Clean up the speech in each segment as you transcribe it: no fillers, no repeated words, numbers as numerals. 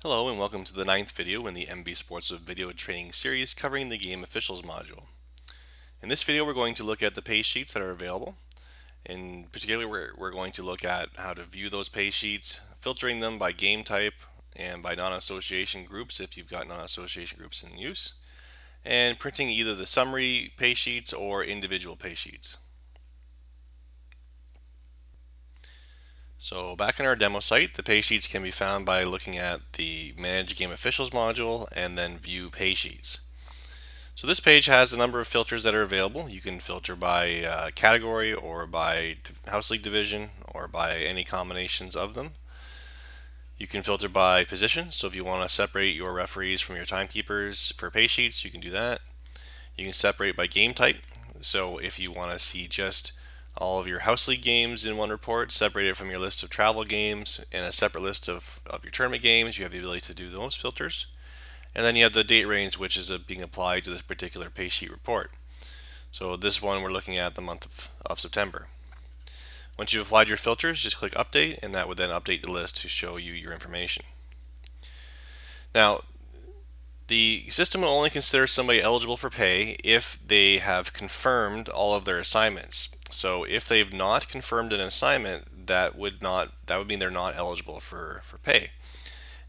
Hello and welcome to the ninth video in the MB Sports video training series covering the Game Officials module. In this video we're going to look at the pay sheets that are available. In particular we're going to look at how to view those pay sheets, filtering them by game type and by non-association groups if you've got non-association groups in use, and printing either the summary pay sheets or individual pay sheets. So back in our demo site, the pay sheets can be found by looking at the Manage Game Officials module and then View Pay Sheets. So this page has a number of filters that are available. You can filter by category or by House League division or by any combinations of them. You can filter by position, so if you want to separate your referees from your timekeepers for pay sheets, you can do that. You can separate by game type, so if you want to see just all of your House League games in one report, separated from your list of travel games and a separate list of your tournament games, you have the ability to do those filters. And then you have the date range, which is being applied to this particular pay sheet report. So this one we're looking at the month of September. Once you've applied your filters, just click Update, and that would then update the list to show you your information. Now, the system will only consider somebody eligible for pay if they have confirmed all of their assignments. So if they've not confirmed an assignment, that would mean they're not eligible for pay.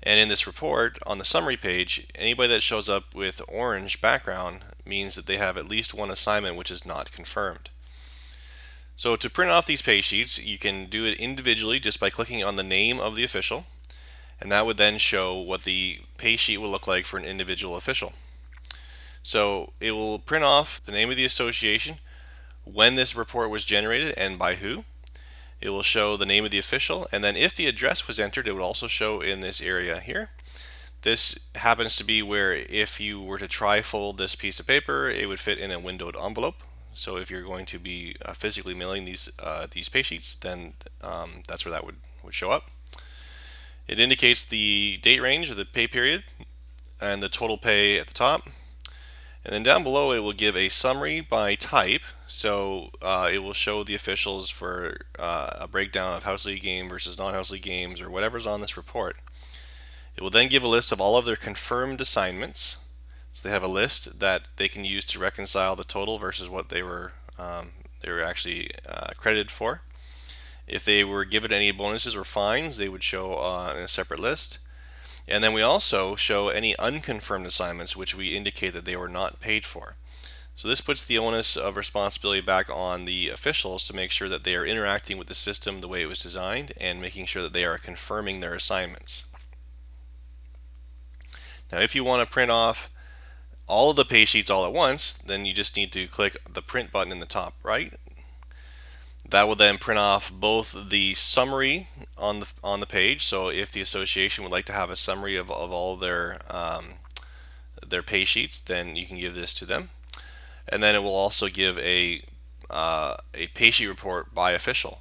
And in this report, on the summary page, anybody that shows up with orange background means that they have at least one assignment which is not confirmed. So to print off these pay sheets, you can do it individually just by clicking on the name of the official, and that would then show what the pay sheet will look like for an individual official. So it will print off the name of the association, when this report was generated and by who. It will show the name of the official, and then if the address was entered, it would also show in this area here. This happens to be where if you were to trifold this piece of paper, it would fit in a windowed envelope. So if you're going to be physically mailing these pay sheets, then that's where that would show up. It indicates the date range of the pay period and the total pay at the top. And then down below it will give a summary by type, so it will show the officials for a breakdown of House League game versus non-House League games or whatever's on this report. It will then give a list of all of their confirmed assignments, so they have a list that they can use to reconcile the total versus what they were actually credited for. If they were given any bonuses or fines, they would show in a separate list. And then we also show any unconfirmed assignments which we indicate that they were not paid for. So this puts the onus of responsibility back on the officials to make sure that they are interacting with the system the way it was designed and making sure that they are confirming their assignments. Now if you want to print off all of the pay sheets all at once, then you just need to click the print button in the top right. That will then print off both the summary on the page. So if the association would like to have a summary of all their pay sheets, then you can give this to them. And then it will also give a pay sheet report by official.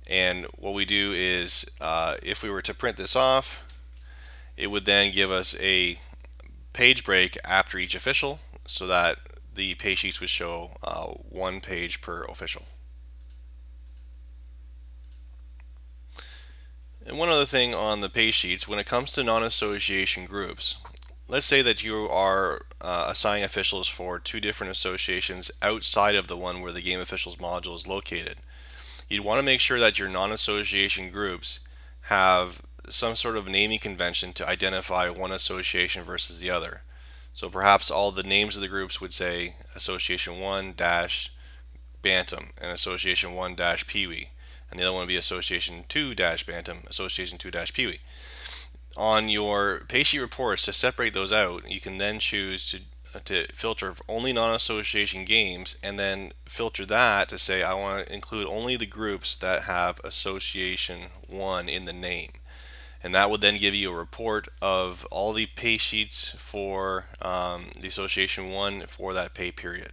And what we do is, if we were to print this off, it would then give us a page break after each official, so that the pay sheets would show one page per official. And one other thing on the pay sheets, when it comes to non-association groups, let's say that you are assigning officials for two different associations outside of the one where the Game Officials module is located. You'd want to make sure that your non-association groups have some sort of naming convention to identify one association versus the other. So perhaps all the names of the groups would say Association 1 dash Bantam and Association 1 dash Pee-wee, and the other one would be Association 2 dash Bantam, Association 2 dash Pee-wee. On your pay sheet reports, to separate those out, you can then choose to filter only non-association games, and then filter that to say I want to include only the groups that have Association 1 in the name. And that would then give you a report of all the pay sheets for the Association 1 for that pay period.